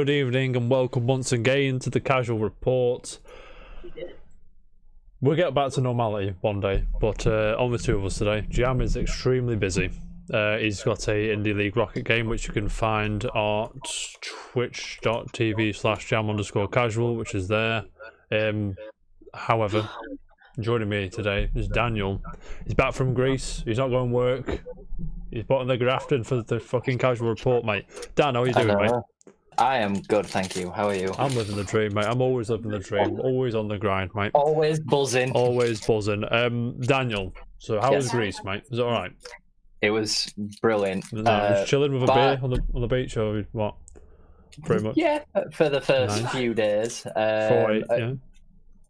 Good evening and welcome once again to the Casual Report. We'll get back to normality one day, but only two of us today. Jam is extremely busy. He's got a Indie League Rocket game which you can find at twitch.tv/jam_casual, which is there. However, joining me today is Daniel. He's back from Greece. He's not going to work. He's putting the graft in for the fucking Casual Report, mate. Dan, how are you doing, mate? I am good, thank you. How are you? I'm living the dream, mate. I'm always living the dream. Always on the grind, mate. Always buzzing. Always buzzing. Daniel, so how was Greece, mate? Was it alright? It was brilliant. Just chilling with a beer on the beach, or what? Pretty much. Yeah, for the first few days. 4-8, yeah.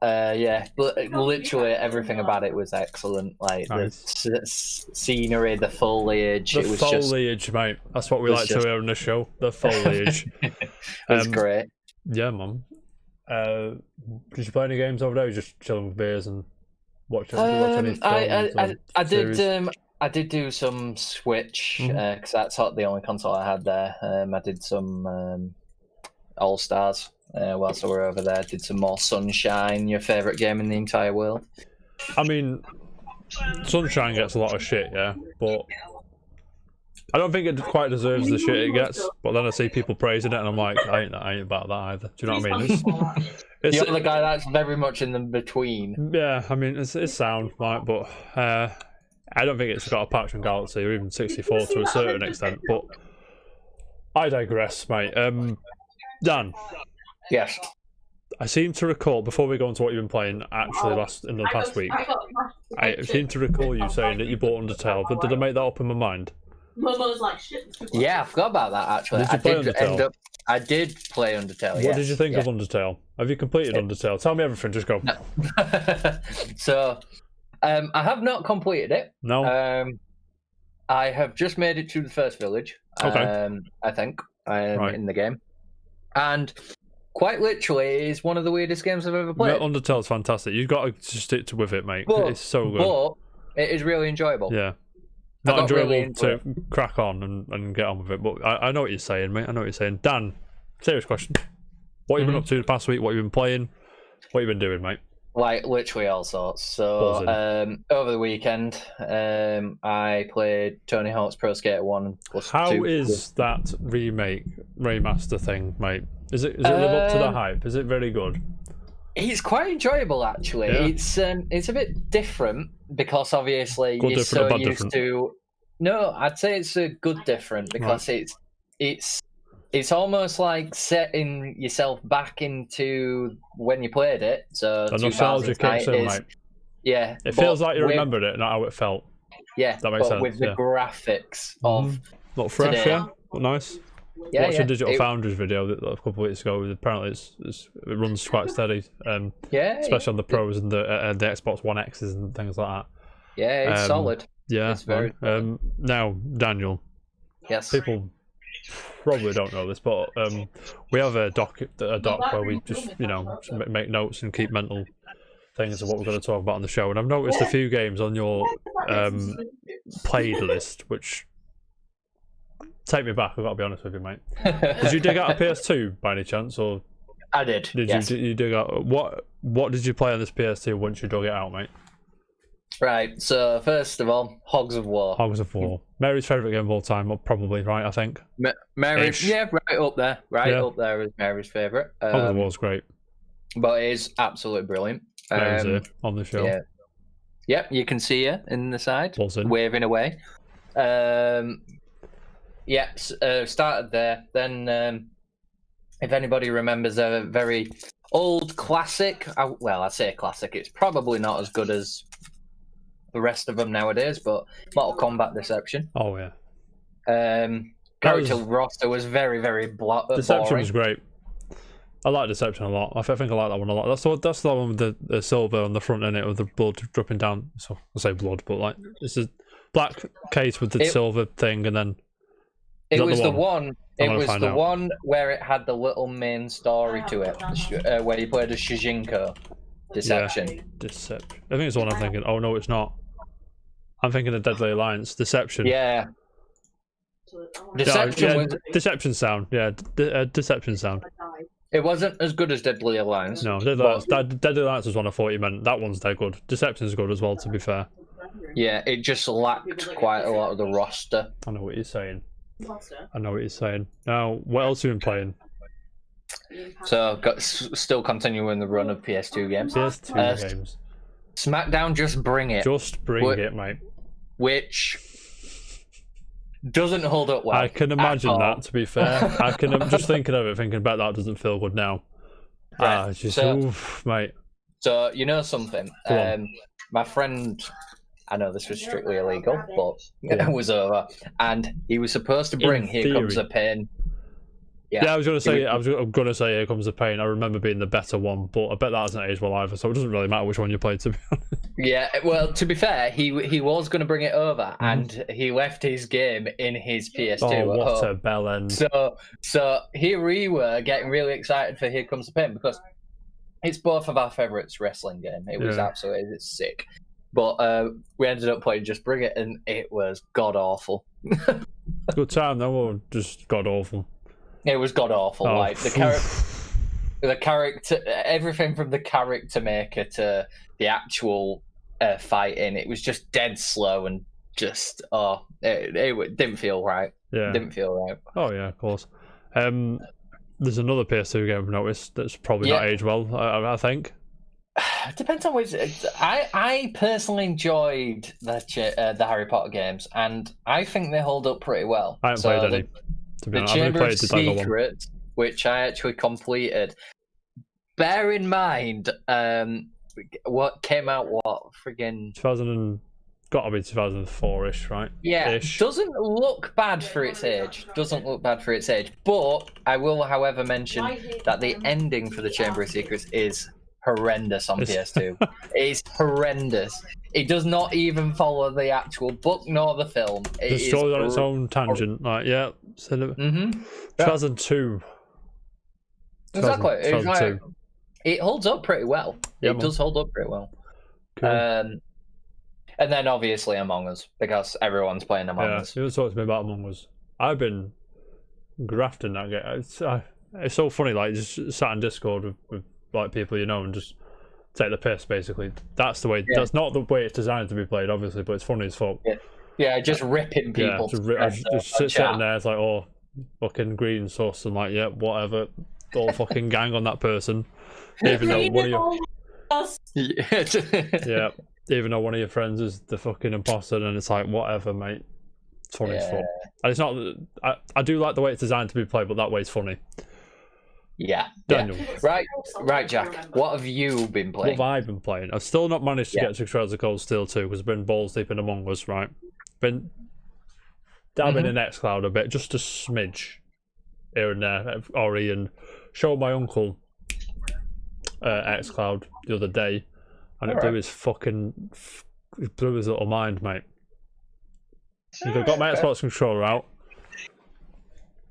Yeah, literally everything about it was excellent. Like the scenery, the foliage. The foliage, mate. That's what we like to hear on the show. The foliage. It was great. Yeah, man. Did you play any games over there? Or just chilling with beers and watching any films? I did do some Switch because that's the only console I had there. I did some All Stars. Whilst we were over there, did some more Sunshine, your favourite game in the entire world. I mean, Sunshine gets a lot of shit, yeah, but I don't think it quite deserves the shit it gets. But then I see people praising it, and I'm like, I ain't about that either. Do you know what I mean? You're the guy that's very much in the between. Yeah, I mean, it's sound, right, but I don't think it's got a patch on Galaxy or even 64 to a certain extent. But I digress, mate. Dan. Yes. I seem to recall, before we go into what you've been playing actually in the past week, I seem to recall you saying that you bought Undertale, but did I make that up in my mind? Yeah, I forgot about that actually. I did play Undertale. What did you think of Undertale? Have you completed Undertale? Tell me everything, just go. No. So, I have not completed it. No. I have just made it to the first village. Okay. I think in the game. And quite literally, it is one of the weirdest games I've ever played. Undertale's fantastic. You've got to stick with it, mate. It's so good. But it is really enjoyable. Yeah. Not enjoyable to crack on and get on with it. But I know what you're saying, mate. I know what you're saying. Dan, serious question. What have you been up to the past week? What have you been playing? What have you been doing, mate? Like, literally all sorts. So, over the weekend, I played Tony Hawk's Pro Skater 1 plus 2. How is that remaster thing, mate? Is it live up to the hype? Is it very good? It's quite enjoyable, actually. Yeah. It's a bit different because obviously you're so used to. No, I'd say it's a good different because it's almost like setting yourself back into when you played it. So the nostalgia kicks in, mate. Yeah, it feels like you remembered it, not how it felt. Yeah, that makes sense. With the graphics of not fresh, today. Yeah, but nice. Yeah, watched a Digital Foundry's video a couple of weeks ago. Apparently, it runs quite steady. Especially on the Pros and the Xbox One X's and things like that. Yeah, it's solid. Yeah, it's very. Now, Daniel. Yes. People probably don't know this, but we have a doc where we just make notes and keep mental things of what we're going to talk about on the show. And I've noticed a few games on your played list, which. Take me back, I've got to be honest with you, mate. Did you dig out a PS2 by any chance, or I did? Did you dig out what did you play on this PS2 once you dug it out, mate? Right. So first of all, Hogs of War. Hogs of War. Mary's favourite game of all time, probably, right? I think. Mary's, right up there, up there is Mary's favourite. Hogs of War's great, but it is absolutely brilliant. Mary's here on the show. Yeah. Yep, you can see her in the side, waving away. Started there. Then, if anybody remembers a very old classic, I say classic, it's probably not as good as the rest of them nowadays, but Mortal Kombat Deception. Oh, yeah. Character roster was very, very Deception boring. Was great. I like Deception a lot. I think I like that one a lot. That's the one with the silver on the front in it, with the blood dripping down. So I say blood, but like it's a black case with the silver thing, and then. It was the one. It was the one where it had the little main story to it, where you played as Shijinko. Deception. Yeah, Deception. I think it's the one I'm thinking. Oh no, it's not. I'm thinking of Deadly Alliance. Deception. Yeah. Deception Sound. Yeah, Deception Sound. It wasn't as good as Deadly Alliance. No, Deadly Alliance was one I thought you meant. That one's dead good. Deception's good as well, to be fair. Yeah, it just lacked quite a lot of the roster. I know what you're saying. Now, what else have you been playing? So, still continuing the run of PS2 games. PS2 games. SmackDown, Just Bring It. Just Bring It, mate. Which doesn't hold up well. I can imagine that, to be fair. I'm just thinking of it, thinking about that doesn't feel good now. Right. Oof, mate. So, you know something? My friend, I know this was strictly illegal, but it was over. And he was supposed to bring Here Comes the Pain. Yeah, I was gonna say Here Comes the Pain. I remember being the better one, but I bet that hasn't aged well either, so it doesn't really matter which one you played, to be honest. Yeah, well, to be fair, he was going to bring it over, and he left his game in his PS2. Oh, what a bell end! So here we were getting really excited for Here Comes the Pain because it's both of our favourites wrestling game. It was absolutely sick, but we ended up playing Just Bring It, and it was god awful. Good time though, or just god awful? It was god awful. Like the character, everything from the character maker to the actual fighting, it was just dead slow and just it didn't feel right. Yeah, didn't feel right. Oh yeah, of course. There's another PS2 game I've noticed that's probably not aged well. I think. It depends on which. I personally enjoyed the Harry Potter games, and I think they hold up pretty well. I haven't played any. To be honest, Chamber of Secrets, which I actually completed. Bear in mind, what came out? What friggin' 2004-ish, right? Yeah, Ish. Doesn't look bad for its age. But I will, however, mention that the ending for the Chamber of Secrets is horrendous on PS2. It's horrendous. It does not even follow the actual book nor the film. The story's on its own tangent. Like, 2002. Exactly. 2002. It holds up pretty well. It does hold up pretty well. Cool. And then obviously Among Us, because everyone's playing Among Us. You talked to me about Among Us. I've been grafting that game. It's so funny, like, just sat in Discord with like people you know and just take the piss, basically. That's the way. That's not the way it's designed to be played, obviously, but it's funny as fuck. Yeah, just ripping people. Just sitting there, it's like, oh, fucking green sauce, and like, yeah, whatever. All fucking gang on that person. Even though one of your even though one of your friends is the fucking imposter, and it's like, whatever, mate. It's funny as fuck. And it's not. I do like the way it's designed to be played, but that way it's funny. Yeah. Daniel. Right, Jack. What have you been playing? What have I been playing? I've still not managed to get to Trails of Cold Steel 2 because I've been balls deep in Among Us, right? Been dabbing in xCloud a bit, just a smidge here and there, Ori, and showed my uncle xCloud the other day, and it blew his fucking, it blew his little mind, mate. I got my Xbox controller out,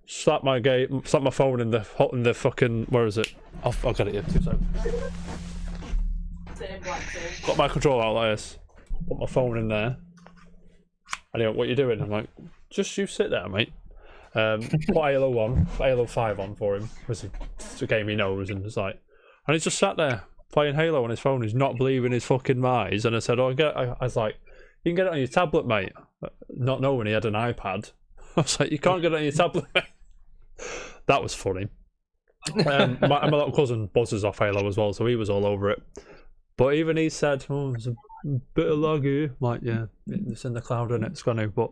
slap my phone in the fucking, where is it? I'll get it here. 2 seconds. Got my controller out like this. Put my phone in there. And he went, "What are you doing?" I'm like, "Just you sit there, mate." Put Halo 5 on for him. It's a game he knows, and it's like, and he's just sat there playing Halo on his phone. He's not believing his fucking eyes. And I said, I was like, "You can get it on your tablet, mate." Not knowing he had an iPad. I was like, "You can't get it on your tablet, mate." That was funny. My little cousin buzzes off Halo as well, so he was all over it. But even he said, "Oh, it's a bit of laggy." I'm like, yeah, it's in the cloud and it's gonna. But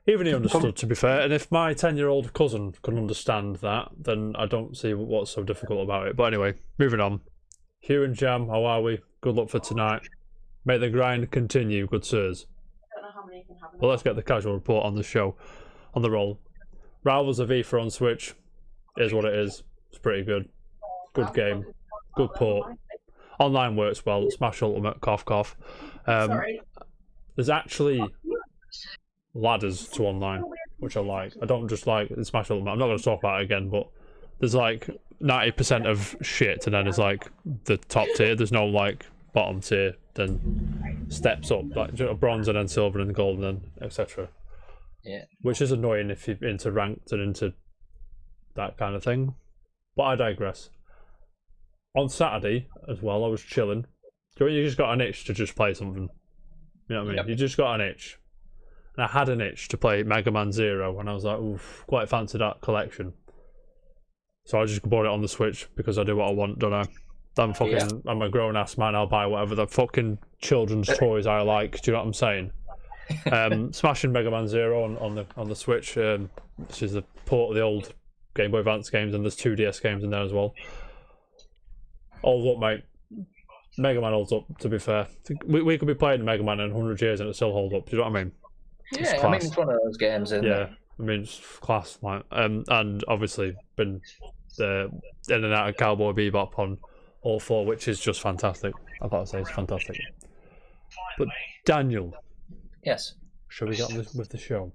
even he understood, to be fair. And if my 10-year-old cousin can understand that, then I don't see what's so difficult about it. But anyway, moving on. Hugh and Jam, how are we? Good luck for tonight. May the grind continue, good sirs. Well, let's get the casual report on the show, on the roll. Rivals of FIFA on Switch is what it is. It's pretty good. Good game. Good port. Online works well. Smash Ultimate, cough cough. There's actually ladders to online, which I like. I don't just like Smash Ultimate. I'm not going to talk about it again, but there's like 90% of shit, and then there's like the top tier. There's no like bottom tier, then steps up, like bronze and then silver and gold and then etc. which is annoying if you're into ranked and into that kind of thing. But I digress. On Saturday as well, I was chilling. So you just got an itch to just play something. You know what I mean? Yep. You just got an itch. And I had an itch to play Mega Man Zero, and I was like, oof, quite fancy that collection. So I just bought it on the Switch because I do what I want, don't I? I'm a grown ass man, I'll buy whatever the fucking children's toys I like. Do you know what I'm saying? Smashing Mega Man Zero on the Switch, which is the port of the old Game Boy Advance games, and there's 2 DS games in there as well. Holds up, mate. Mega Man holds up, to be fair. We could be playing Mega Man in 100 years and it still holds up. Do you know what I mean? Yeah, I mean, it's one of those games, isn't it? I mean, it's class. Like, and obviously been in and out of Cowboy Bebop on all 4, which is just fantastic. I've got to say, it's fantastic. But Daniel. Yes. Shall we get on with the show?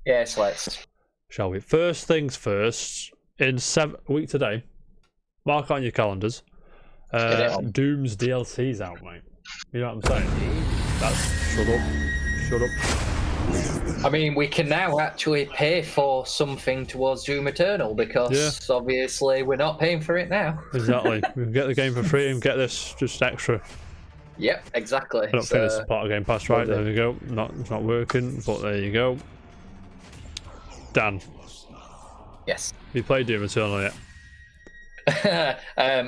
Yes, let's. Shall we? First things first, in a week today, mark on your calendars, Doom's DLC's out, mate. You know what I'm saying? Shut up. I mean, we can now actually pay for something towards Doom Eternal because obviously we're not paying for it now. Exactly. We can get the game for free and get this just extra. Yep, exactly. I don't think it's part of Game Pass, right? There we go. It's not working, but there you go. Dan. Yes. Have you played Doom Eternal yet?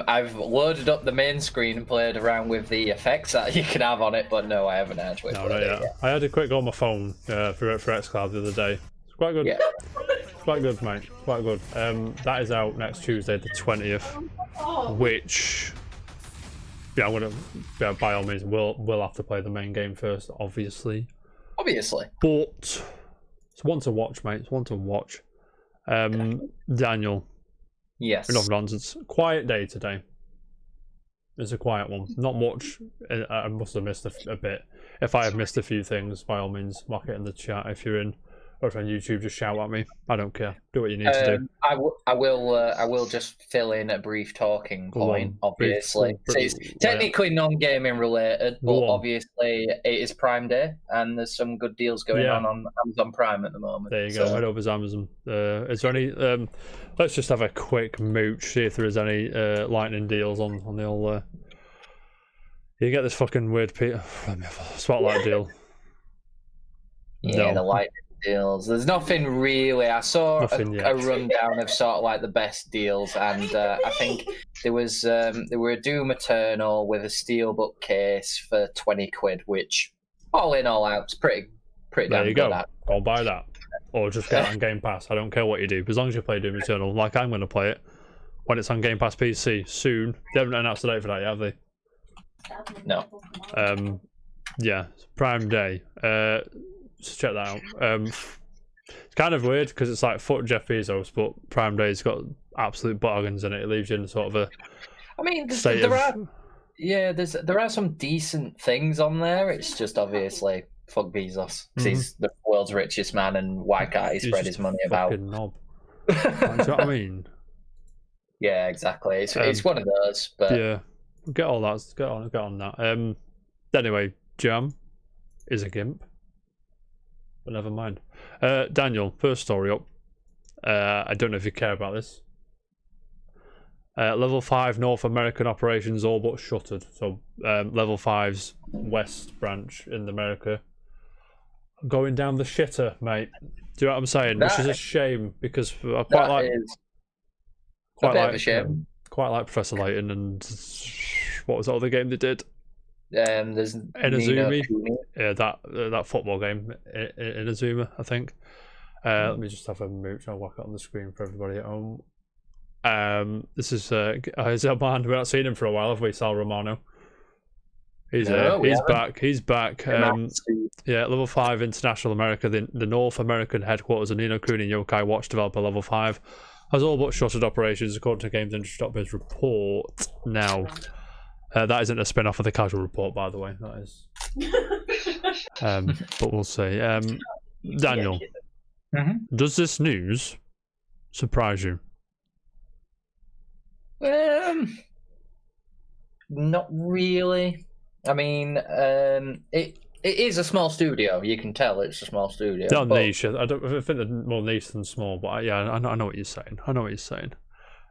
I've loaded up the main screen and played around with the effects that you can have on it, but no, I haven't actually. No, not yet. I had a quick go on my phone for xCloud the other day. It's quite good. Yeah. Quite good, mate. Quite good. That is out next Tuesday, the 20th, which, I'm gonna, by all means, we'll have to play the main game first, obviously. Obviously. But it's one to watch, mate. It's one to watch. Daniel. Yes. Enough nonsense. Quiet day today. It's a quiet one. Not much. I must have missed a bit. If I have missed a few things, by all means, mark it in the chat if you're in. Or if you're on YouTube, just shout at me. I don't care. Do what you need to do. I will just fill in a brief talking point, obviously. So it's technically non-gaming related, but obviously it is Prime Day, and there's some good deals going on Amazon Prime at the moment. There you go. Head over to Amazon. Is there any... let's just have a quick mooch, see if there is any lightning deals on the old... You get this fucking weird spotlight deal. Yeah, the lightning deals. There's nothing really. I saw a rundown of sort of like the best deals, and I think there were a Doom Eternal with a steelbook case for 20 quid, which all in all out, is pretty damn good. There you go. I'll buy that, or just get it on Game Pass. I don't care what you do, as long as you play Doom Eternal. Like I'm going to play it when it's on Game Pass PC soon. They haven't announced a date for that yet, have they? No. Yeah, Prime Day. Just check that out. It's kind of weird because it's like fuck Jeff Bezos, but Prime Day's got absolute bargains in it. It leaves you in sort of a. I mean, there are some decent things on there. It's just obviously fuck Bezos because he's the world's richest man, and why can't he spread his money about? Fucking knob. Do you know what I mean? Yeah, exactly. It's one of those, but yeah, get all that. Get on that. Anyway, Jam is a gimp. But never mind. Daniel, first story up. I don't know if you care about this. Level 5 North American operations all but shuttered. So Level 5's West branch in America going down the shitter, mate. Do you know what I'm saying? Which is a shame because I quite like Professor Layton and what was the other game they did? There's Inazuma. Yeah, that football game, Inazuma, I think. Let me just have a mooch. I'll whack it on the screen for everybody at home. This is our man. We've not seen him for a while, have we? Sal Romano. He's back. He's back. Yeah, Level 5 International America, the North American headquarters of Ni no Kuni Yokai Watch developer Level 5 has all but shuttered operations according to Games Industry.biz report. Now. That isn't a spin-off of the Casual Report, by the way. That is. But we'll see. Daniel, does this news surprise you? Not really. I mean, it is a small studio. You can tell it's a small studio. They're niche. I think they're more niche than small, but yeah, I know what you're saying.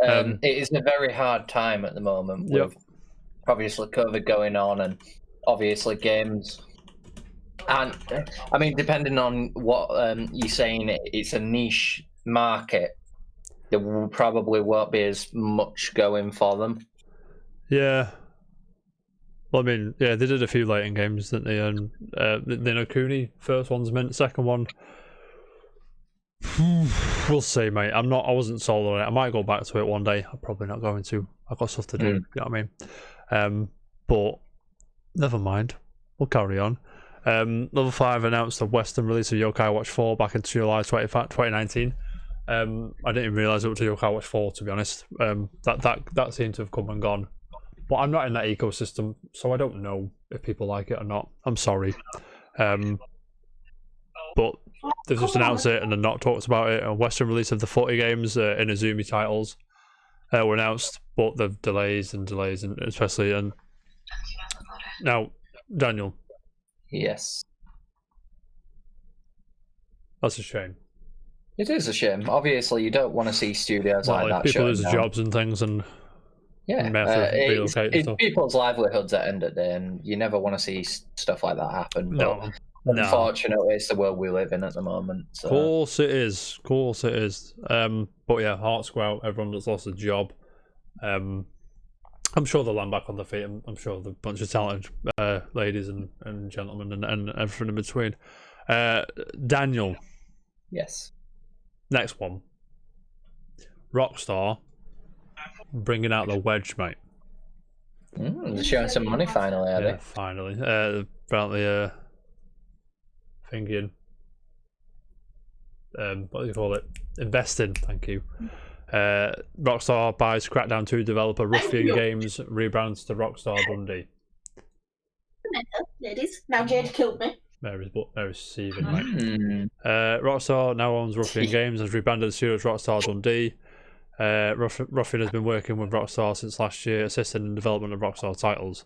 It is a very hard time at the moment with obviously COVID going on, and obviously games. And I mean, depending on what you're saying, it's a niche market. There probably won't be as much going for them. Yeah. Well, I mean, yeah, they did a few lighting games, didn't they? And the Nakuni first one's mint, second one. We'll see, mate. I wasn't sold on it. I might go back to it one day. I'm probably not going to. I've got stuff to do. You know what I mean? But never mind. We'll carry on. Level 5 announced the Western release of Yokai Watch 4 back in July 2019. I didn't even realise it was Yokai Watch 4, to be honest. That seemed to have come and gone. But I'm not in that ecosystem, so I don't know if people like it or not. I'm sorry. But they've just announced it and then not talked about it. A Western release of the 40 games, Inazumi titles, were announced, but the delays, and especially. And now, Daniel. Yes. That's a shame. It is a shame. Obviously, you don't want to see studios like that. People lose jobs and things, and it's people's livelihoods at the end of the day, and you never want to see stuff like that happen. No. Unfortunately, it's the world we live in at the moment. So. Of course it is. But yeah, hearts go out. Everyone that's lost a job. I'm sure they'll land back on their feet. I'm sure the bunch of talented ladies and gentlemen and everything in between. Daniel. Yes. Next one. Rockstar bringing out the Wedge, mate. Showing some money finally, are they? Finally. Apparently, thinking. What do you call it? Investing. Thank you. Rockstar buys Crackdown 2 developer Ruffian Games, rebrands to Rockstar Dundee. Ladies, now Jade killed me. Mary's seething, mate. Rockstar now owns Ruffian Games and has rebranded the studio as Rockstar Dundee. Ruffian has been working with Rockstar since last year, assisting in the development of Rockstar titles.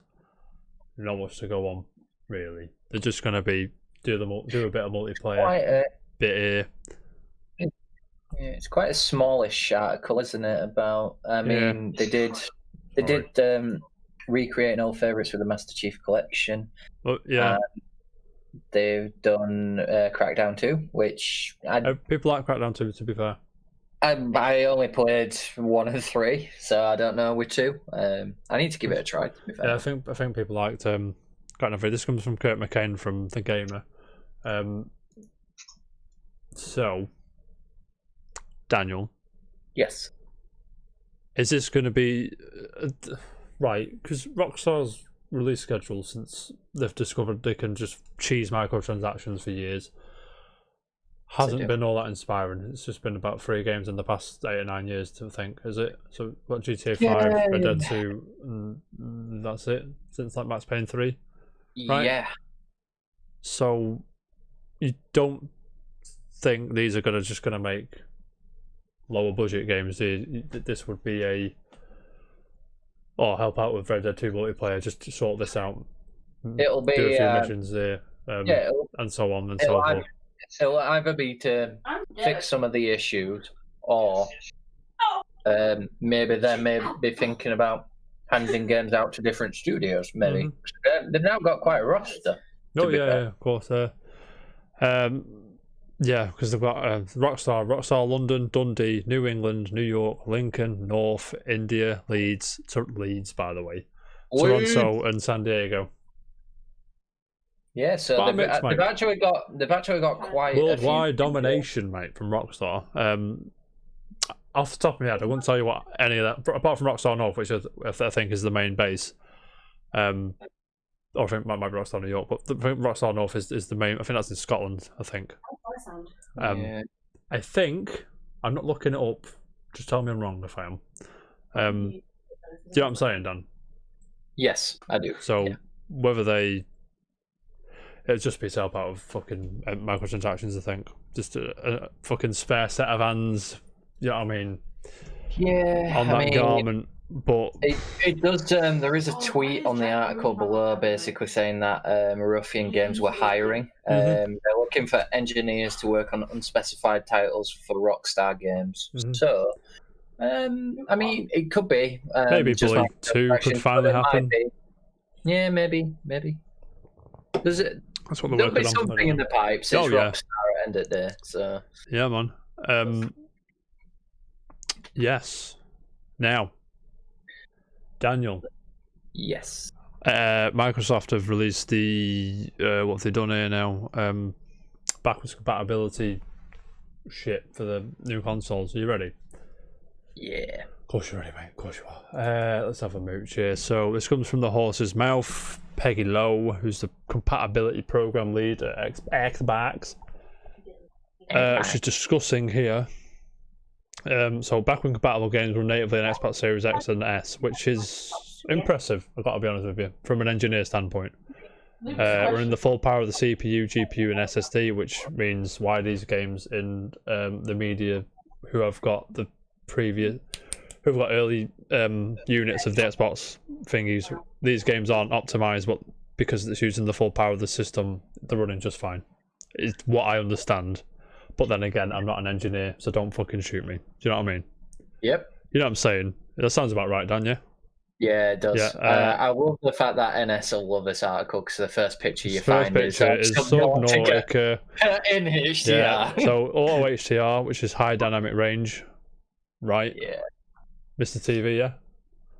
Not much to go on, really. They're just going to be do a bit of multiplayer, bit here. Yeah, it's quite a smallish article, isn't it? About they did recreate an old favourites for the Master Chief Collection. Well, yeah. They've done Crackdown 2, which people like Crackdown 2, to be fair. I only played 1 and 3, so I don't know with 2. I need to give it a try, to be fair. Yeah, I think people liked Crackdown 3. This comes from Kurt McCain from The Gamer. So, Daniel. Yes. Is this going to be right? Because Rockstar's release schedule, since they've discovered they can just cheese microtransactions for years, hasn't been all that inspiring. It's just been about 3 games in the past 8 or 9 years, to think, is it? So what, GTA 5, Red Dead 2, and that's it since like Max Payne 3, right? Yeah. So you don't think these are just gonna make lower budget games? This would be help out with Red Dead 2 multiplayer, just to sort this out. It'll be do a few missions there, and so on and so forth. It'll either be to fix some of the issues, or maybe they may be thinking about handing games out to different studios. Maybe they've now got quite a roster. Oh yeah, of course. Yeah, because they've got Rockstar London, Dundee, New England, New York, Lincoln, North, India, Leeds, by the way, Toronto, and San Diego. Yeah, so they've actually got quite worldwide domination, mate, from Rockstar. Off the top of my head, I wouldn't tell you what any of that, apart from Rockstar North, which I think is the main base. Or I think might be Rockstar New York, but I think Rockstar North is the main. I think that's in Scotland. I think. I think I'm not looking it up. Just tell me I'm wrong if I am. Do you know what I'm saying, Dan? Yes, I do. So whether it'd just be to help out with fucking microtransactions, I think. Just a fucking spare set of hands. You know what I mean? Yeah. On that garment. But it does. There is a tweet on the article below, basically saying that Ruffian Games were hiring. They're looking for engineers to work on unspecified titles for Rockstar Games. So, I mean, it could be. Maybe Bully 2 could finally happen. Yeah, maybe. That's what there'll be something in the pipes. It's Rockstar at the end of the day. So yeah, man. Yes. Now, Daniel. Yes. Microsoft have released the what have they done here now? Backwards compatibility shit for the new consoles. Are you ready? Yeah. Of course you're ready, mate. Of course you are. Let's have a mooch here. So this comes from the horse's mouth. Peggy Lowe, who's the compatibility program lead at Xbox. She's discussing here. So backward compatible games run natively on Xbox Series X and S, which is impressive, I've got to be honest with you, from an engineer standpoint. Running the full power of the CPU, GPU and SSD, which means why these games in the media who have got the early units of the Xbox thingies, these games aren't optimized, but because it's using the full power of the system, they're running just fine. It's what I understand. But then again, I'm not an engineer, so don't fucking shoot me. Do you know what I mean? Yep. You know what I'm saying? That sounds about right, Dan, yeah? Yeah, it does. Yeah, I love the fact that NS will love this article because the first picture you find is Subnautica in HDR. Yeah, so auto HDR, which is high dynamic range, right? Yeah. Mr. TV, yeah?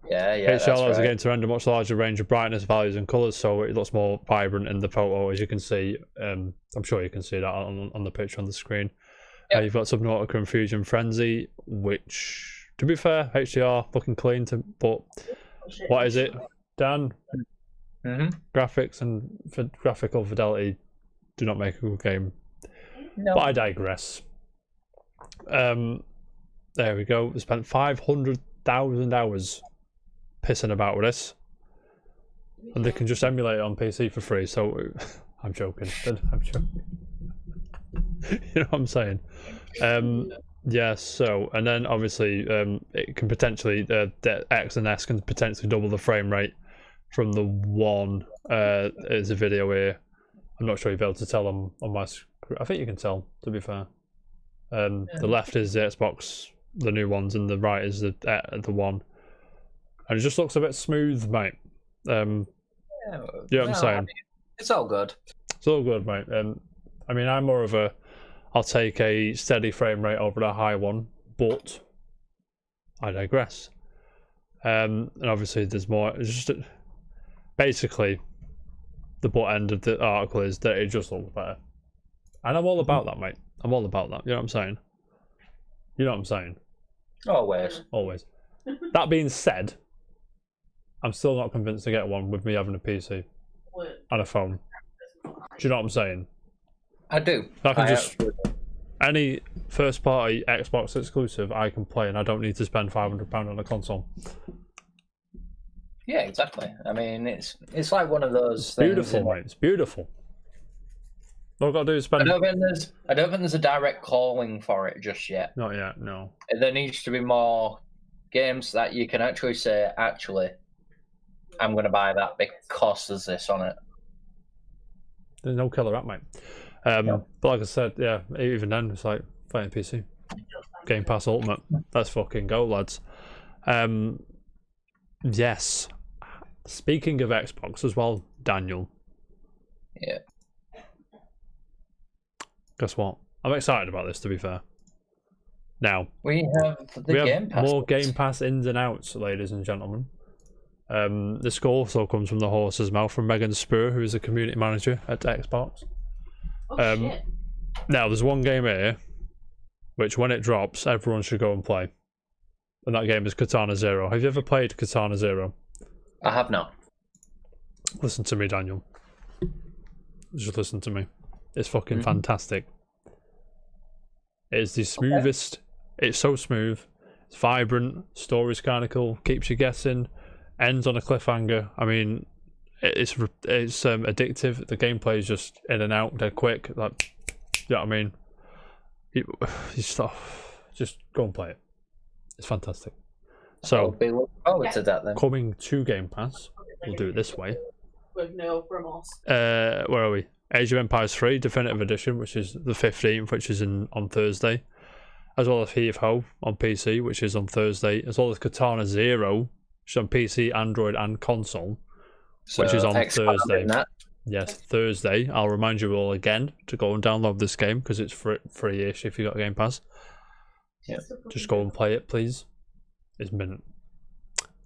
Yeah, HDR allows the game to render a much larger range of brightness, values, and colours, so it looks more vibrant in the photo, as you can see. I'm sure you can see that on the picture on the screen. Yep. You've got Subnautica and Fusion Frenzy, which, to be fair, HDR fucking clean, but what is it, Dan? Graphics and graphical fidelity do not make a good game. No. But I digress. There we go. We spent 500,000 hours pissing about with this, and they can just emulate it on PC for free. So I'm joking. I'm joking. You know what I'm saying? Yeah. So, and then obviously it can potentially the X and S can potentially double the frame rate from the one. There's a video here. I'm not sure you'll be able to tell on my screen. I think you can tell, to be fair. The left is the Xbox, the new ones, and the right is the one. And it just looks a bit smooth, mate. You know what I'm saying? I mean, it's all good. It's all good, mate. I mean, I'm more of a, I'll take a steady frame rate over a high one, but I digress. And obviously there's more, it's just, basically, the butt end of the article is that it just looks better. And I'm all about that, mate. I'm all about that. You know what I'm saying? You know what I'm saying? Always. Always. That being said, I'm still not convinced to get one with me having a PC and a phone. Do you know what I'm saying? I do. I can any first party Xbox exclusive I can play, and I don't need to spend £500 on a console. Yeah, exactly. I mean, it's like one of those beautiful, mate. It's beautiful. All I've got to do is spend. I don't think there's a direct calling for it just yet. Not yet, no. There needs to be more games that you can actually say, actually, I'm going to buy that because there's this on it. There's no killer app, mate. No. But like I said, yeah, even then, it's like playing PC. Game Pass Ultimate. Let's fucking go, lads. Yes. Speaking of Xbox as well, Daniel. Yeah. Guess what? I'm excited about this, to be fair. Now, we have Game Pass. More Game Pass ins and outs, ladies and gentlemen. This also comes from the horse's mouth from Megan Spur, who is a community manager at Xbox. Shit. Now, there's one game here, which when it drops, everyone should go and play. And that game is Katana Zero. Have you ever played Katana Zero? I have not. Listen to me, Daniel. Just listen to me. It's fucking fantastic. It's the smoothest. Okay. It's so smooth. It's vibrant. Story's kind of cool. Keeps you guessing. Ends on a cliffhanger. I mean, it's addictive. The gameplay is just in and out, dead quick. Like, you know what I mean? You just go and play it. It's fantastic. So I'll be looking forward to that then. Coming to Game Pass, we'll do it this way. With no remorse. Where are we? Age of Empires 3 Definitive Edition, which is the 15th, which is on Thursday, as well as Heave Ho on PC, which is on Thursday, as well as Katana Zero, which is on PC, Android, and console, which is on Thursday. Yes, Thursday. I'll remind you all again to go and download this game because it's free-ish if you got Game Pass. Yeah. Just go and play it, please. It's mint.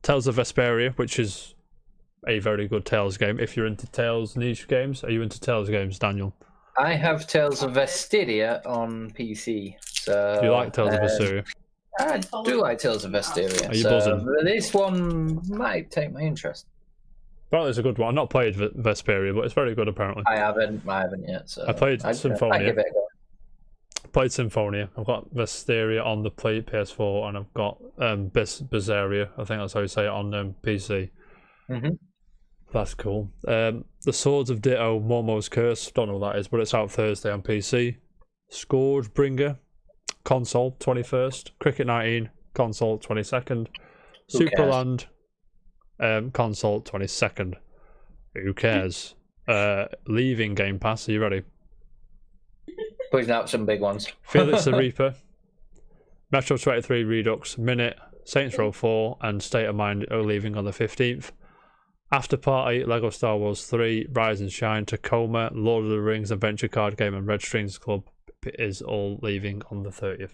Tales of Vesperia, which is a very good Tales game. If you're into Tales niche games, are you into Tales games, Daniel? I have Tales of Vesperia on PC. So Do you like Tales of Vesperia? I do like Tales of Vesperia. Are you buzzing? This one might take my interest. Apparently it's a good one. I've not played Vesperia, but it's very good apparently. I haven't yet. So I played Symphonia. I'll give it a go. Played Symphonia. I've got Vesperia on the PS4, and I've got Berseria, I think that's how you say it, on PC. Mm-hmm. That's cool. The Swords of Ditto, Momo's Curse, don't know what that is, but it's out Thursday on PC. Scourgebringer, console, 21st. Cricket 19, console, 22nd. Superland, console, 22nd. Who cares? Leaving Game Pass, are you ready? Pushing out some big ones. Felix the Reaper, Metro 23 Redux, Minute, Saints Row 4, and State of Mind are leaving on the 15th. After Party, Lego Star Wars 3, Rise and Shine, Tacoma, Lord of the Rings Adventure Card Game, and Red Strings Club is all leaving on the 30th.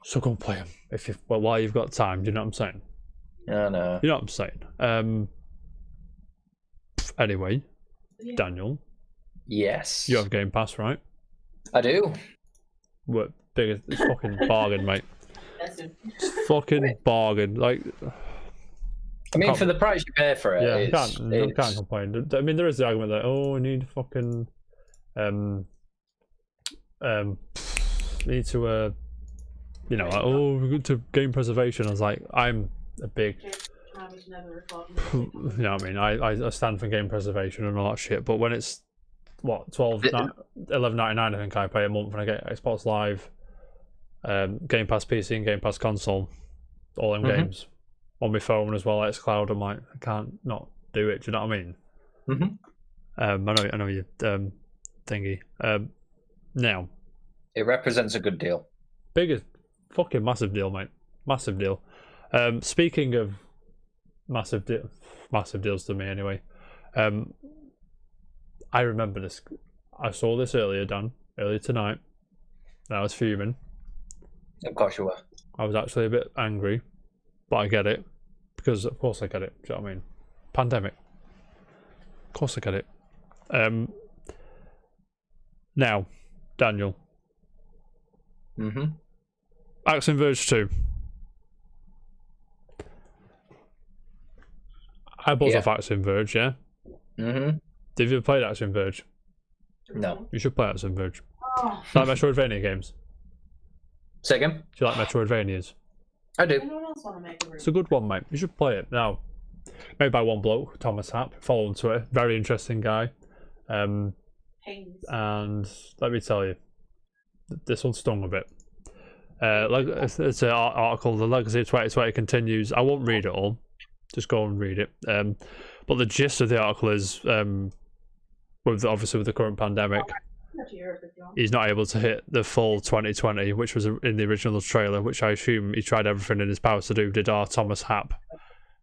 So go and play them while you've got time. Do you know what I'm saying? I know. You know what I'm saying? Anyway, Daniel. Yes. You have Game Pass, right? I do. What biggest fucking bargain, mate? Fucking bargain. Like, I mean, for the price you pay for it, yeah, you can't complain. I mean, there is the argument that we need fucking need to we're good to game preservation. I was like, I'm a big you know what I mean, I stand for game preservation and all that shit, but when it's what, $11.99 I think I pay a month and I get Xbox Live, Game Pass PC and Game Pass console, all in games on my phone as well, xCloud, I'm like, I can't not do it, do you know what I mean? I know you thingy. Now it represents a good deal. Biggest fucking massive deal, mate. Massive deal. Speaking of massive deals to me anyway. I remember this. I saw this earlier tonight. And I was fuming. Of course you were. I was actually a bit angry, but I get it. Because of course I get it. Do you know what I mean? Pandemic. Of course I get it. Now, Daniel. Axiom Verge 2. I bought off Axiom Verge, yeah? Have you ever played Axiom Verge? No. You should play Axiom Verge. Oh. Do you like Metroidvania games? Say again? Do you like Metroidvanias? I do. It's a good one, mate. You should play it. Now, made by one bloke, Thomas Happ. Follow on Twitter. Very interesting guy. And let me tell you, this one stung a bit. It's an article, The Legacy of 2020 continues. I won't read it all. Just go and read it. But the gist of the article is, obviously with the current pandemic, he's not able to hit the full 2020, which was in the original trailer, which I assume he tried everything in his power to do. Did our Thomas Happ,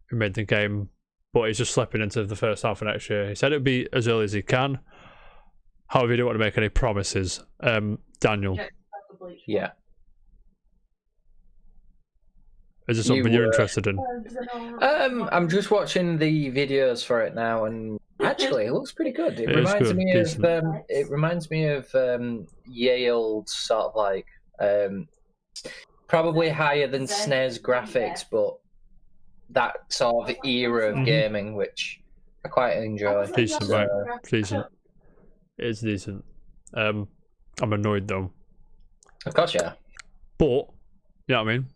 who made the game, but he's just slipping into the first half of next year. He said it'd be as early as he can. However, he don't want to make any promises. Daniel. Yeah. Is this something you're interested in? I'm just watching the videos for it now, and actually, it looks pretty good. It reminds me of Yale's sort of like probably higher than SNES graphics, but that sort of era of gaming, which I quite enjoy. Decent, right? Decent. It's decent. I'm annoyed though. Of course, yeah. But you know what I mean.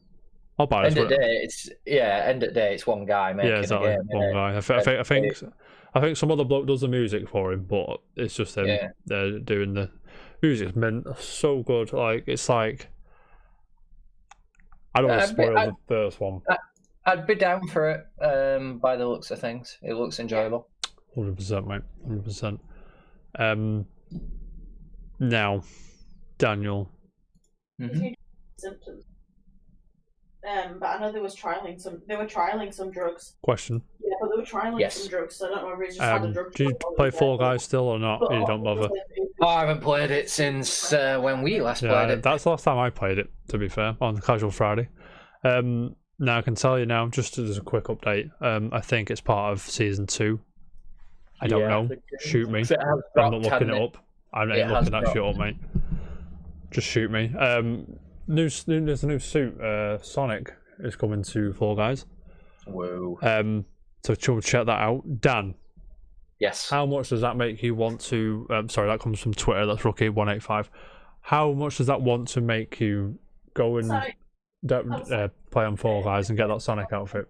I'll buy end of the day, it's one guy making exactly. a game. One guy. I think some other bloke does the music for him, but it's just them. Yeah. They're doing the music's meant so good. Like it's like I don't want to spoil the first one. I'd be down for it. By the looks of things, it looks enjoyable. 100%, mate. 100%. Now, Daniel. Symptoms. But I know they were trialing some drugs. Question. Yeah, but they were trialing some drugs, so I don't know if it's just had a drug. Do you play Fall Guys still or not? You don't bother. I haven't played it since when we last played it. That's the last time I played it, to be fair, on Casual Friday. Now I can tell you now, just as a quick update, I think it's part of Season 2. I don't know. Shoot me. I'm not looking it up. I'm not looking that shit up, mate. Just shoot me. There's a new suit. Sonic is coming to Fall Guys. Whoa. So check that out. Dan. Yes. How much does that make you want to... sorry, that comes from Twitter. That's Rookie185. How much does that want to make you go and play on Fall Guys and get that Sonic outfit?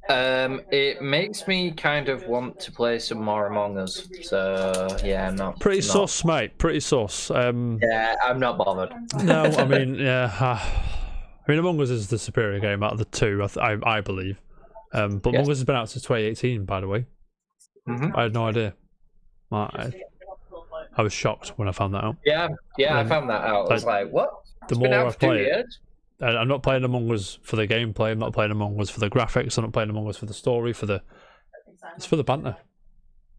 It makes me kind of want to play some more Among Us. So yeah, I'm not pretty sus, mate. Pretty sus. Yeah, I'm not bothered. No, I mean, yeah. I mean, Among Us is the superior game out of the two, I believe. But Among Us has been out since 2018, by the way. I had no idea. I was shocked when I found that out. Yeah, I found that out. I was like, what? The more I play it, I'm not playing Among Us for the gameplay. I'm not playing Among Us for the graphics. I'm not playing Among Us for the story. It's for the banter.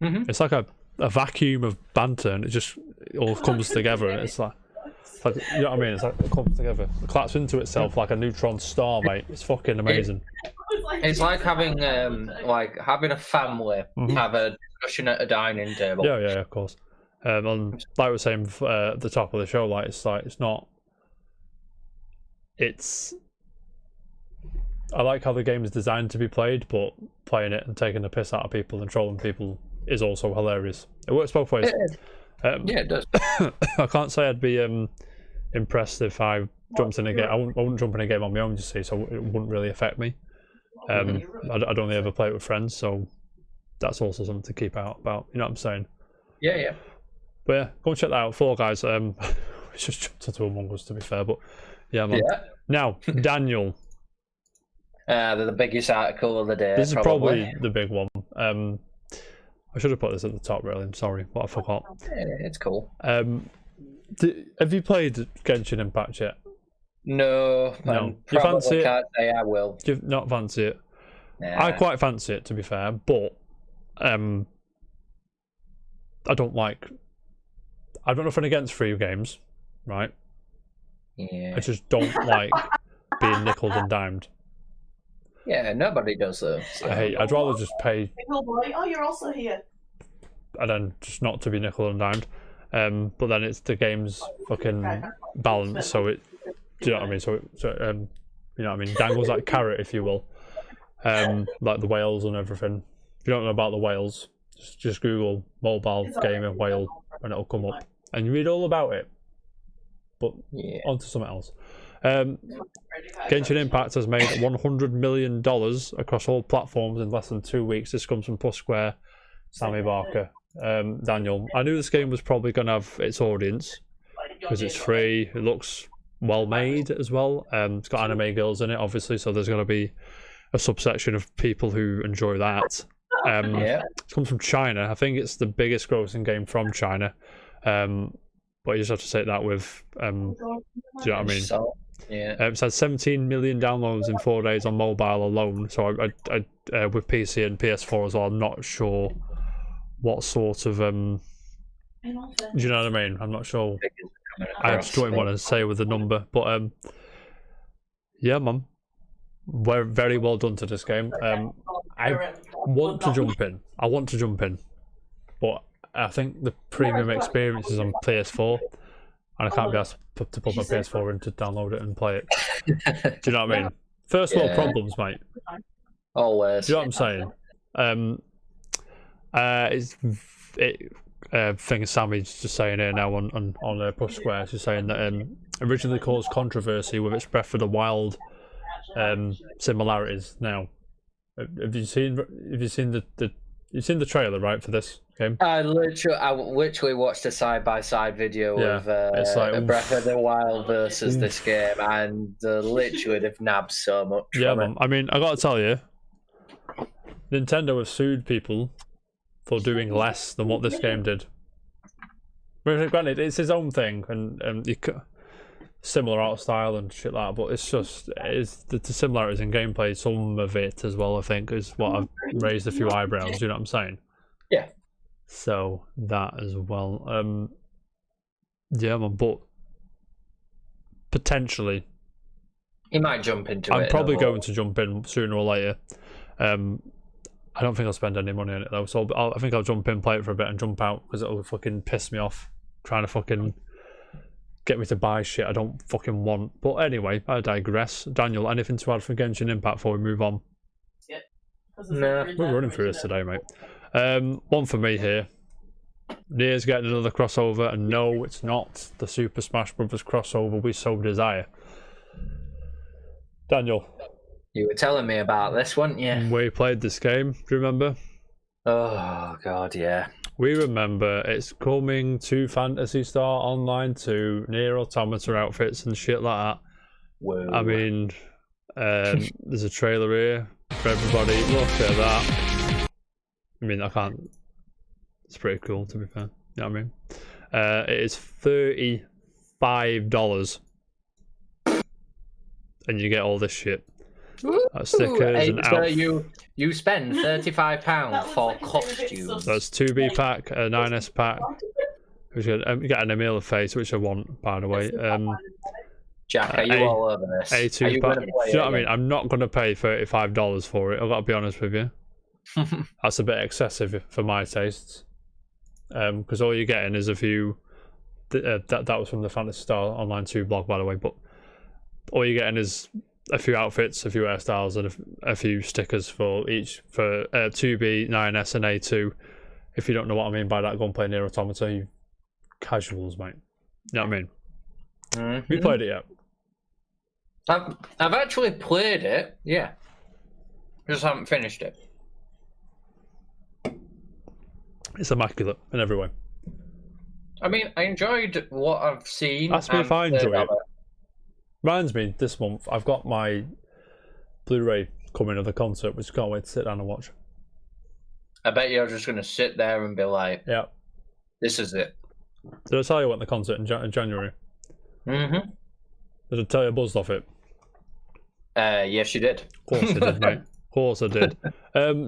It's like a vacuum of banter, and it all comes together, and it's like you know what I mean. It's like it comes together, it collapses into itself like a neutron star, mate. It's fucking amazing. It's like having a family have a discussion at a dining table. Yeah, of course. And like I was saying at the top of the show, I like how the game is designed to be played, but playing it and taking the piss out of people and trolling people is also hilarious. It works both ways. Yeah, it does. I can't say I'd be impressed if I jumped in a game. I wouldn't jump in a game on my own, you see, so it wouldn't really affect me. I'd only ever play it with friends, so that's also something to keep out about. You know what I'm saying? Yeah. But yeah, go and check that out. Fall Guys. We just jumped into Among Us, to be fair, but yeah, man. Yeah. Now, Daniel. They're the biggest article of the day. This is probably the big one. I should have put this at the top, really. I'm sorry, but I forgot. It's cool. Have you played Genshin Impact yet? No. You fancy it? Can't say I will. Do you not fancy it? Nah. I quite fancy it, to be fair, but I don't like. I've got nothing against free games, right? Yeah. I just don't like being nickeled and dimed. Yeah, nobody does though. So. I'd rather just pay. Oh, you're also here. And then just not to be nickel and dimed. But then it's the game's fucking balance, so it. Do you know what I mean? So you know what I mean? Dangles that carrot, if you will. Like the whales and everything. If you don't know about the whales, just Google mobile gaming whale and it'll come up, and you read all about it. But on to something else. Genshin Impact has made $100 million across all platforms in less than 2 weeks. This comes from Plus Square, Sammy Barker. Daniel, I knew this game was probably going to have its audience because it's free. It looks well made as well. It's got anime girls in it, obviously, so there's going to be a subsection of people who enjoy that. It comes from China. I think it's the biggest grossing game from China. But you just have to take that with, do you know what I mean? It's had 17 million downloads in 4 days on mobile alone. So I with PC and PS4 as well, I'm not sure what sort of, do you know what I mean? I'm not sure. I just don't want to say with the number, but yeah, man. We're very well done to this game. I want to jump in. But I think the premium experience is on PS4, and I can't be asked to put my PS4 in to download it and play it. Do you know what I mean? First world problems, mate. Always. Do you know what I'm saying? Thing Sammy's just saying here now on Push Square. She's saying that originally caused controversy with its Breath of the Wild similarities. Now, have you seen the You've seen the trailer, right, for this game? I literally watched a side-by-side video of it's like, Breath of the Wild versus this game, and literally they've nabbed so much from it. I mean, I gotta tell you, Nintendo have sued people for doing less than what this game did. Granted, it's his own thing, and similar art style and shit like that, but it's the similarities in gameplay, some of it as well, I think, is what I've raised a few eyebrows, you know what I'm saying? Yeah. So, that as well. Yeah, man, but potentially... He might jump into it. I'm probably going to jump in sooner or later. I don't think I'll spend any money on it, though, so I think I'll jump in, play it for a bit, and jump out, because it'll fucking piss me off, trying to fucking... get me to buy shit I don't fucking want. But anyway, I digress. Daniel, anything to add for Genshin Impact before we move on? Yep. No. We're running through this today, mate. One for me here. Nier's getting another crossover, and no, it's not the Super Smash Bros. Crossover we so desire. Daniel. You were telling me about this, weren't you? We played this game, do you remember? Oh, God, yeah. We remember it's coming to Phantasy Star Online 2, Nier Automata outfits and shit like that. Whoa. I mean, there's a trailer here for everybody. Look at that. I mean, I can't... It's pretty cool, to be fair. You know what I mean? It is $35. And you get all this shit. Stickers and so you spend £35 for costumes. That's 2B pack, a 9S pack. Which you get an Emil face, which I want, by the way. Jack, are you all over this? A2 pack. Do you know what I mean? I'm not going to pay $35 for it. I've got to be honest with you. That's a bit excessive for my tastes. Because all you're getting is a few. That was from the Phantasy Star Online 2 blog, by the way. But all you're getting is a few outfits, a few hairstyles, and a few stickers for each for 2B, 9S, and A2. If you don't know what I mean by that, go and play Nier Automata. You casuals, mate. You know what I mean? Mm-hmm. We played it yet? I've actually played it. Yeah, just haven't finished it. It's immaculate in every way. I mean, I enjoyed what I've seen. Ask me if I enjoy it. Reminds me, this month I've got my Blu-ray coming of the concert, which I can't wait to sit down and watch. I bet you're just going to sit there and be like, yeah, this is it. Did I tell you I went to the concert in January? Mm-hmm. Did I tell you I buzzed off it? Yes, you did. Of course I did, mate. Of course I did.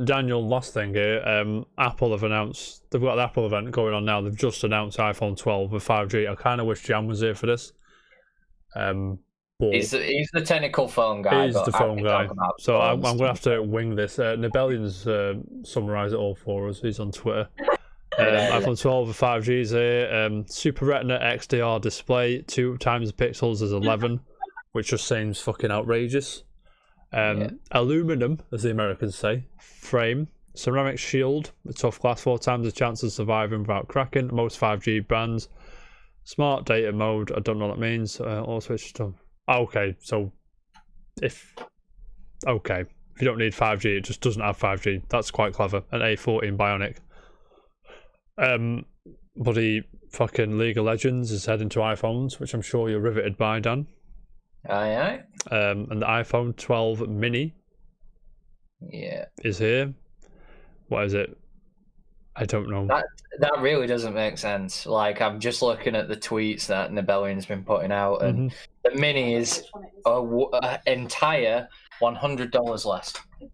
Daniel, last thing here. Apple have announced, they've got the Apple event going on now. They've just announced iPhone 12 with 5G. I kind of wish Jan was here for this. But he's the technical phone guy. He's the phone guy. So I'm going to have to wing this. Nibelian's summarised it all for us. He's on Twitter. iPhone 12 with 5G is here. Super Retina XDR display, 2 times the pixels is 11, which just seems fucking outrageous. Aluminum, as the Americans say, frame, ceramic shield, a tough glass, 4 times the chance of surviving without cracking. Most 5G brands. Smart data mode, I don't know what that means. All switch stuff. Okay, so if you don't need 5G, it just doesn't have 5G. That's quite clever. An A14 Bionic. Bloody fucking League of Legends is heading to iPhones, which I'm sure you're riveted by, Dan. Aye. And the iPhone 12 mini is here. What is it? I don't know. That really doesn't make sense. Like, I'm just looking at the tweets that Nibelian's been putting out, and the mini is an entire $100 less. You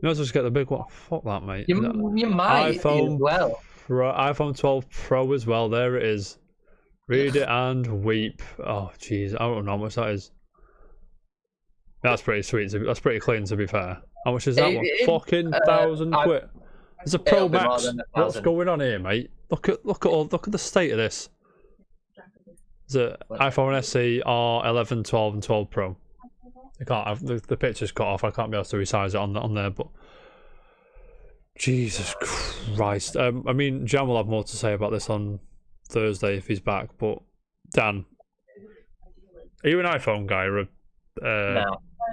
might as well just get the big one. Fuck that, mate. You might iPhone as well. iPhone 12 Pro as well. There it is. Read it and weep. Oh, jeez. I don't know how much that is. That's pretty sweet. That's pretty clean, to be fair. How much is that one? Fucking 1,000 quid. There's a Pro Max. What's going on here, mate? Look at the state of this. There's an iPhone SE R11, 12, and 12 Pro. I can't have the picture's cut off. I can't be able to resize it on there, but Jesus Christ. I mean, Jan will have more to say about this on Thursday if he's back. But Dan, are you an iPhone guy or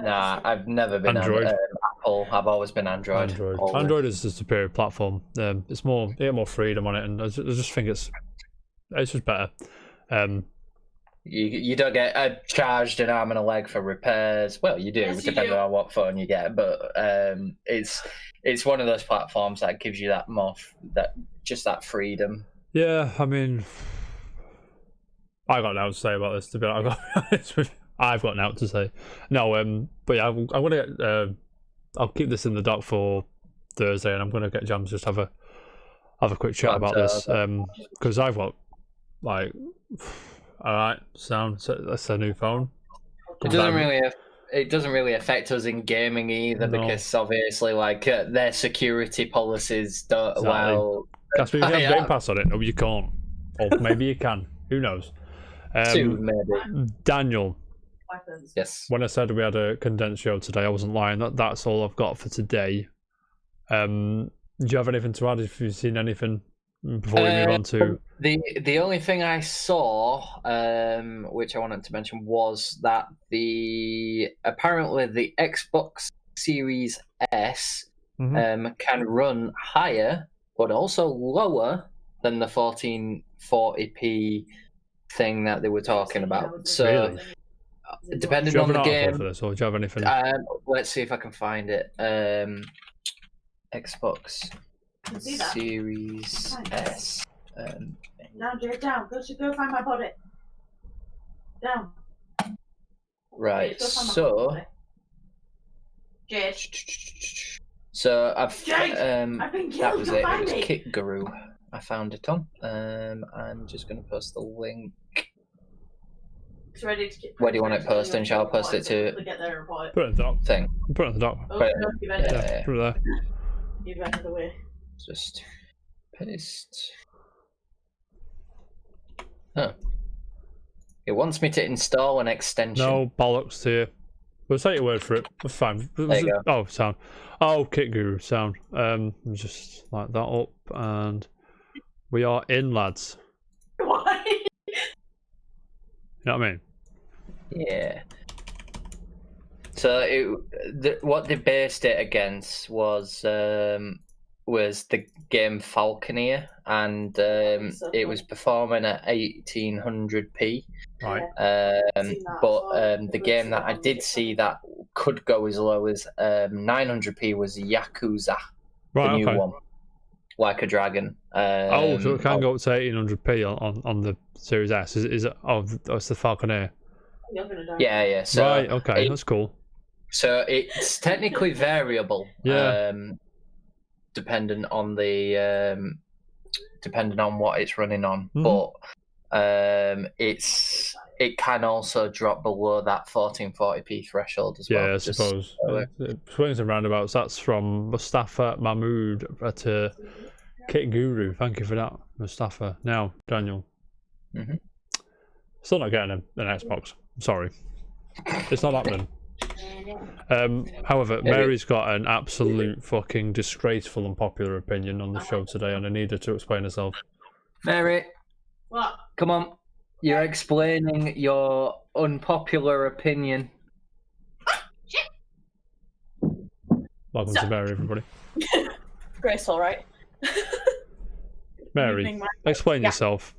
No, I've never been Android? an Apple. I've always been Android. Android is the superior platform. It's more, you get more freedom on it, and I just think it's just better. You don't get charged an arm and a leg for repairs. Well, you do, depending on what phone you get. But it's one of those platforms that gives you that that freedom. Yeah, I mean, I got nothing to say about this. To be honest with you, I've got nothing to say. No, but yeah, I'm gonna get. I'll keep this in the dock for Thursday, and I'm gonna get Jams just have a quick chat about this. Because I've got like. Alright, that's a new phone. It doesn't really affect us in gaming either, because obviously like their security policies don't allow. That's why you have Game Pass on it. No, you can't. Or maybe you can. Who knows? Soon, maybe. Daniel. Yes. When I said we had a condensed show today, I wasn't lying. That's all I've got for today. Do you have anything to add? If you've seen anything before we move on to the only thing I saw, which I wanted to mention, was that apparently the Xbox Series S can run higher but also lower than the 1440p thing that they were talking about. So really? Depending on the game, for this, or do you have anything? Let's see if I can find it. Xbox Series S. Down, Jade, down. Go find my body. Down. Right, Jade, so... Jade. So I've been killed. that was it. It was Me. Kit Guru. I found it on. I'm just going to post the link. It's ready to Where do you want it posted? Shall I post it to get their report. Put it in the dock. thing? Put it in the dock. Oh, Put it- no, you've Yeah, ended it. put it there. You've ended the way. Just paste. Huh. It wants me to install an extension. No bollocks to you. We'll take your word for it. We're fine. There you go. Oh, sound. Oh, Kit Guru, sound. Just like that up, and we are in, lads. Why? You know what I mean? Yeah. So what they based it against was the game Falconeer, and it was performing at 1800p. Right. But the game that I did see that could go as low as 900p was Yakuza, Right. the new Okay. one, Like a Dragon. So it can go up to 1800p on the Series S. Is it? Oh, it's the Falconeer. You're gonna die. Yeah. So Right. Okay. That's cool. So it's technically variable. Yeah. Dependent on what it's running on, Mhm. but it can also drop below that 1440p threshold as well. Yeah, I suppose. Swings and roundabouts. That's from Mustafa Mahmood at Kit Guru. Thank you for that, Mustafa. Now, Daniel. Mhm. Still not getting an Xbox. Sorry. It's not happening. However, Mary's got an absolute fucking disgraceful and popular opinion on the show today, and I need her to explain herself. Mary, What? come on. You're explaining your unpopular opinion. Welcome to Mary, everybody. Graceful, right? Mary, Evening, Mike. explain Yeah. yourself.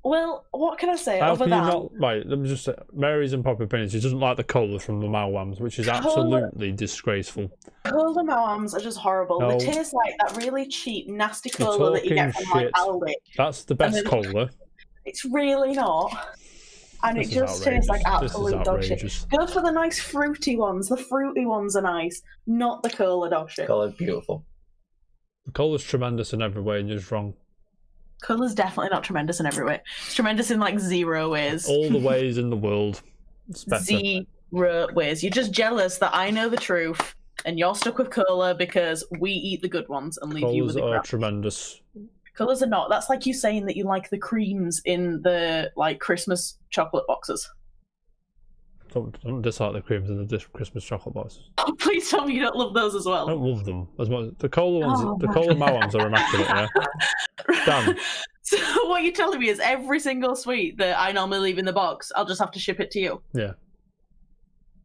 Well, what can I say How other can you than not, right, let me just say, Mary's unpopular opinion. She doesn't like the cola from the Mawams, which is absolutely disgraceful. cola Mawams are just horrible. No. They taste like that really cheap, nasty You're cola that you get talking from like shit. Aldi. That's the best then- cola. It's really not. And This it is just tastes like outrageous. This is absolute dog shit. outrageous. Go for the nice fruity ones. The fruity ones are nice, not the cola dog shit. Colour beautiful. The cola's tremendous in every way, and you're just wrong. Cola's definitely not tremendous in every way. It's tremendous in like 0 ways. All the ways in the world, it's better. 0 ways. You're just jealous that I know the truth and you're stuck with cola because we eat the good ones and leave you with Colas the are crap. tremendous. Colours are not. That's like you saying that you like the creams in the like Christmas chocolate boxes. Don't dislike the creams in the Christmas chocolate boxes. Oh, please tell me you don't love those as I well. don't love them as much. The cola ones, Oh the my cola God. Mawams are immaculate. Yeah. Dan. So what you're telling me is every single sweet that I normally leave in the box, I'll just have to ship it to you. Yeah.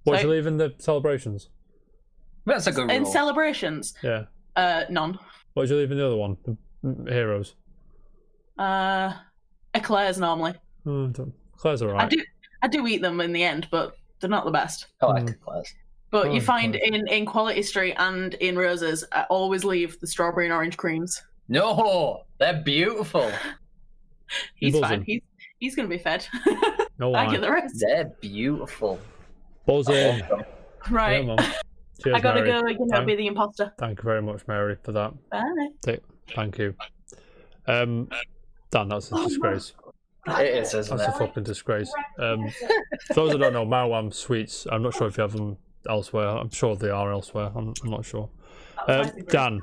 What So- you leave in the celebrations? That's a good rule. In celebrations? Yeah. None. What did you leave in the other one? The heroes. Eclairs normally. Claire's alright. I do eat them in the end, but they're not the best. I like eclairs. But you find in Quality Street and in Roses, I always leave the strawberry and orange creams. No, they're beautiful. He's fine. He's going to be fed. No I get the rest. They're beautiful. Buzzing. Right. Yeah, cheers, I gotta Mary. go. Be the imposter. Thank you very much, Mary, for that. Bye. Thank you. Dan, that's a disgrace. It is, isn't That's a fucking disgrace. For those that don't know, Marwam sweets, I'm not sure if you have them elsewhere. I'm sure they are elsewhere. I'm not sure. Dan.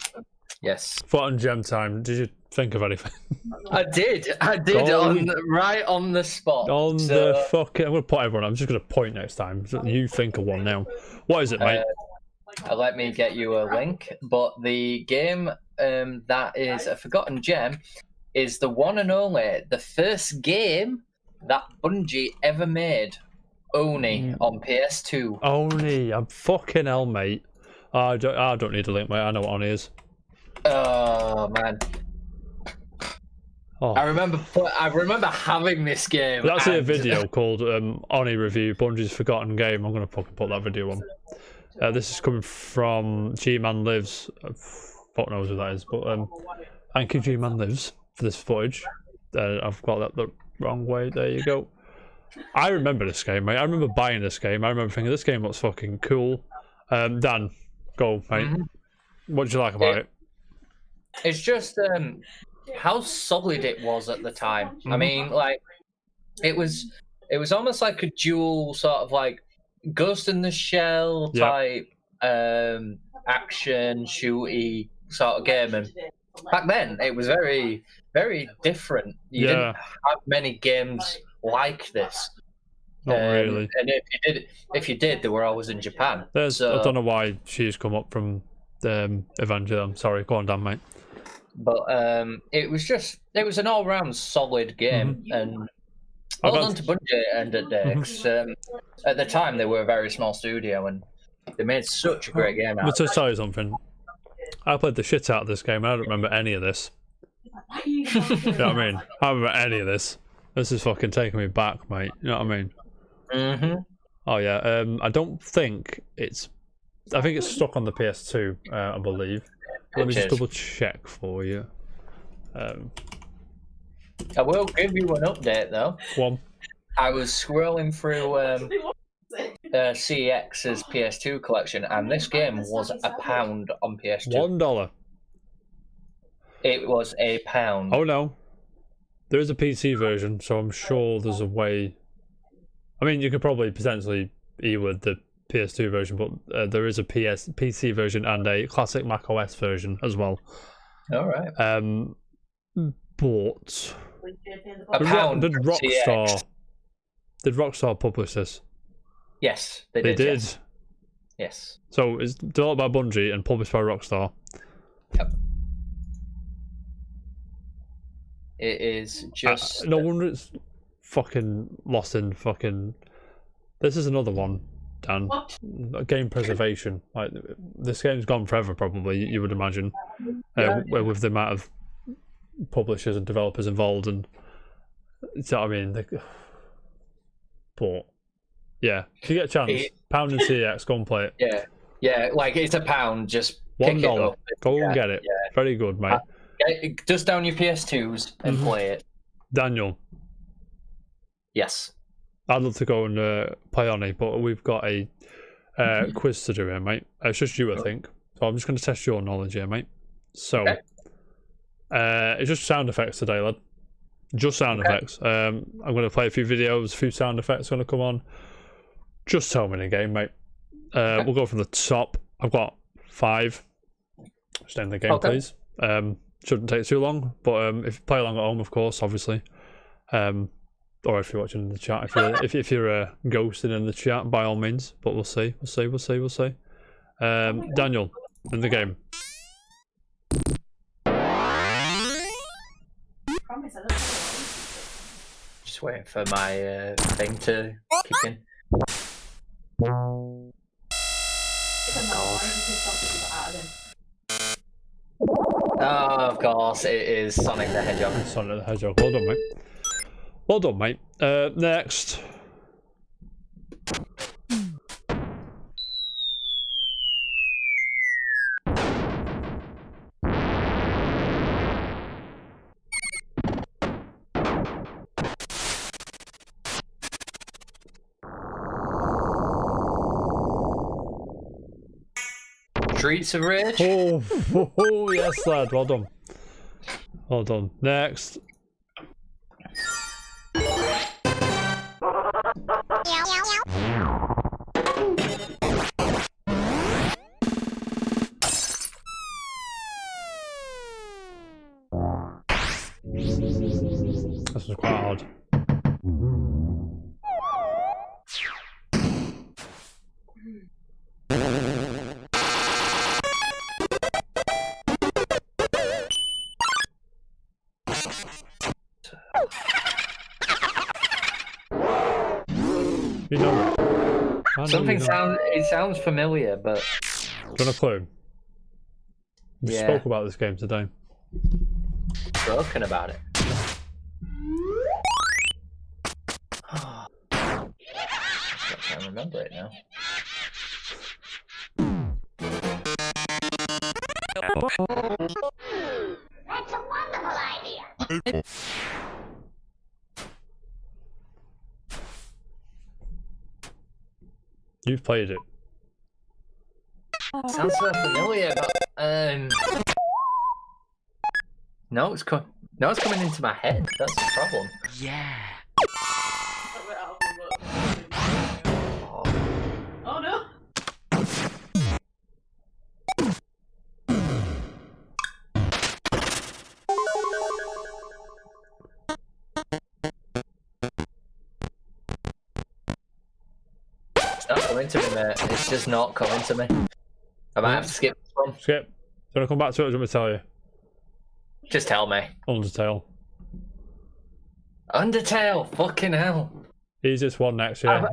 Yes. Foot and gem time. Did you think of anything? I did right on the spot. The fucking... I'm going to put everyone... I'm just going to point next time. You think of one now. What is it, mate? Let me get you a link. But the game that is a forgotten gem is the one and only, the first game that Bungie ever made. Oni on PS2. Oni, I'm fucking hell, mate. I don't need a link, mate. I know what Oni is. Oh man. Oh. I remember having this game. That's a video called Oni Review, Bungie's Forgotten Game. I'm going to fucking put that video on. This is coming from G-Man Lives. Fuck knows who that is, but thank you, G-Man Lives, for this footage. I've got that the wrong way. There you go. I remember this game, mate. I remember buying this game. I remember thinking this game looks fucking cool. Dan, go, mate. What did you like about it? It's just how solid it was at the time. I mean, like it was almost like a dual sort of like Ghost in the Shell type action shooty sort of game, and back then it was very, very different. You didn't have many games like this. Not really. And if you did, they were always in Japan. I don't know why she's come up from Evangelion. Sorry, go on, Dan, mate. But it was an all-round solid game, and well done to Bungie and at Dex. At the time, they were a very small studio, and they made such a great game out of it. But to tell you something, I played the shit out of this game, and I don't remember any of this. You know what I mean? I don't remember any of this. This is fucking taking me back, mate. You know what I mean? Oh yeah. I don't think it's... I think it's stuck on the PS2, I believe. Let me just double check for you. I will give you an update though. One. I was scrolling through CEX's PS2 collection, and this game was £1 on PS2. $1. It was £1. Oh no. There is a PC version, so I'm sure there's a way. I mean, you could probably potentially with the PS2 version, but there is a PC version and a classic Mac OS version as well. All right. But £1 did Rockstar publish this? Yes, they did. Yes. Yes. So it's developed by Bungie and published by Rockstar. Yep. It is just no wonder it's fucking lost in fucking. This is another one, Dan. Game preservation. Like this game's gone forever, probably. You would imagine, with the amount of publishers and developers involved, and you know what I mean. But yeah, if you get a chance, pound and CX, go and play it. Yeah, like it's £1. Just $1. Go and get it. Yeah. Very good, mate. Dust down your PS2s and play it. Daniel. Yes. I'd love to go and play on it, but we've got a quiz to do here, mate. It's just you, I think. So I'm just going to test your knowledge here, mate. So, it's just sound effects today, lad. Just sound effects. I'm going to play a few videos, a few sound effects going to come on. Just tell me the game, mate. We'll go from the top. I've got 5. Just name the game, please. Shouldn't take too long, but if you play along at home, of course, obviously, or if you're watching in the chat, if you're ghosting in the chat, by all means. But we'll see. Daniel, in the game. Just waiting for my thing to kick in. Oh, God. of course, it is Sonic the Hedgehog. Sonic the Hedgehog. Well done, mate. Well done, mate. Next. Streets of Rage. Oh, yes, lad. Well done. Well done. Next. This was quite hard. You know it. Something sounds familiar, but... Do you want a clue? We spoke about this game today. Spoken about it. I can't remember it now. That's a wonderful idea. You've played it. Sounds so familiar, but no, it's coming into my head. That's the problem. Yeah. Oh no! It's not coming to me, mate. It's just not coming to me. I might have to skip this one. Skip. Do you want to come back to it or do you want me to tell you? Just tell me. Undertale. Undertale, fucking hell. Easiest one next year.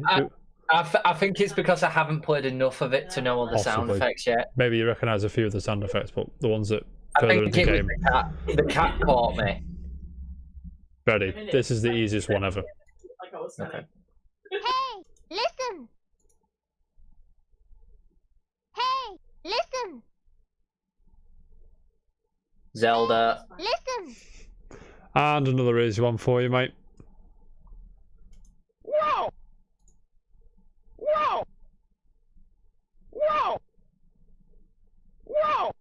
I think it's because I haven't played enough of it to know all the sound Possibly. effects yet. Maybe you recognise a few of the sound effects, but the ones that I further think into it the was game. the cat caught me. Ready? This is the easiest one ever. Like I was Okay. Hey, listen. Hey, listen. Zelda. Listen. And another easy one for you, mate. Whoa. Whoa. Whoa. Whoa.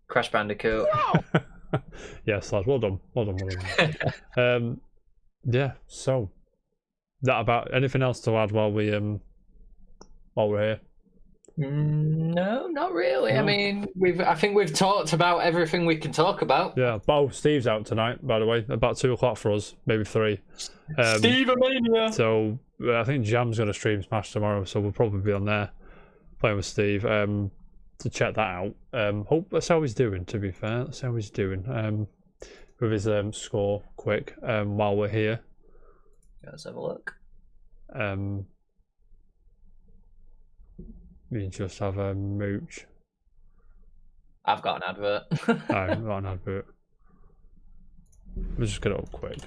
Crash Bandicoot. Yes, lad. Well done. Well done. Well done. Yeah. So, that about anything else to add while we're here? No, not really. No. I mean, I think we've talked about everything we can talk about. Yeah. Oh, Steve's out tonight, by the way. About 2 o'clock for us, maybe 3. Steve-a-mania. So I think Jam's going to stream Smash tomorrow, so we'll probably be on there playing with Steve to check that out. Let's see how he's doing. To be fair, let's see how he's doing with his score quick while we're here. Let's have a look. We just have a mooch. I've got an advert. I've got an advert. Let's just get it up quick.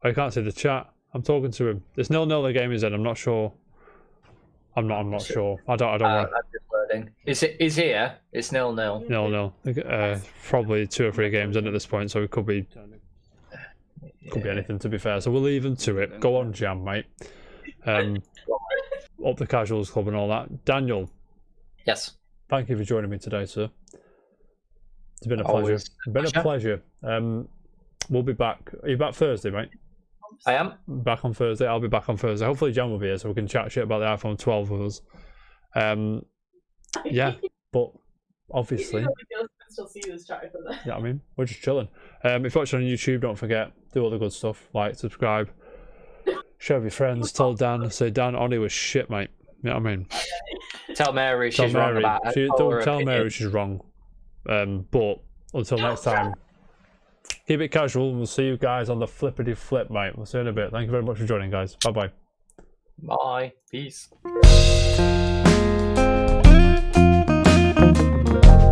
I can't see the chat. I'm talking to him. It's 0-0 the game is in. I'm not sure. I'm not sure. I don't want. I'm just loading. Is here? It's 0-0. 0-0. Probably 2 or 3 games in at this point, so it could be anything, to be fair. So we'll leave them to it. Go on, Jam, mate. Up the Casuals Club and all that. Daniel. Yes. Thank you for joining me today, sir. It's been a Always pleasure. Been a pleasure. We'll be back. Are you back Thursday, mate? I am. Back on Thursday. I'll be back on Thursday. Hopefully Jan will be here so we can chat shit about the iPhone 12 with us. Yeah, but obviously, Still see this chat for that. yeah, I mean, we're just chilling. If you're watching on YouTube, don't forget, do all the good stuff, like, subscribe, share with your friends, tell Dan, say Dan, Oni was shit, mate. You know what I mean? Tell Mary she's wrong about it. Don't tell Mary she's wrong. But until next time, keep it casual, and we'll see you guys on the flippity flip, mate. We'll see you in a bit. Thank you very much for joining, guys. Bye bye. Bye. Peace.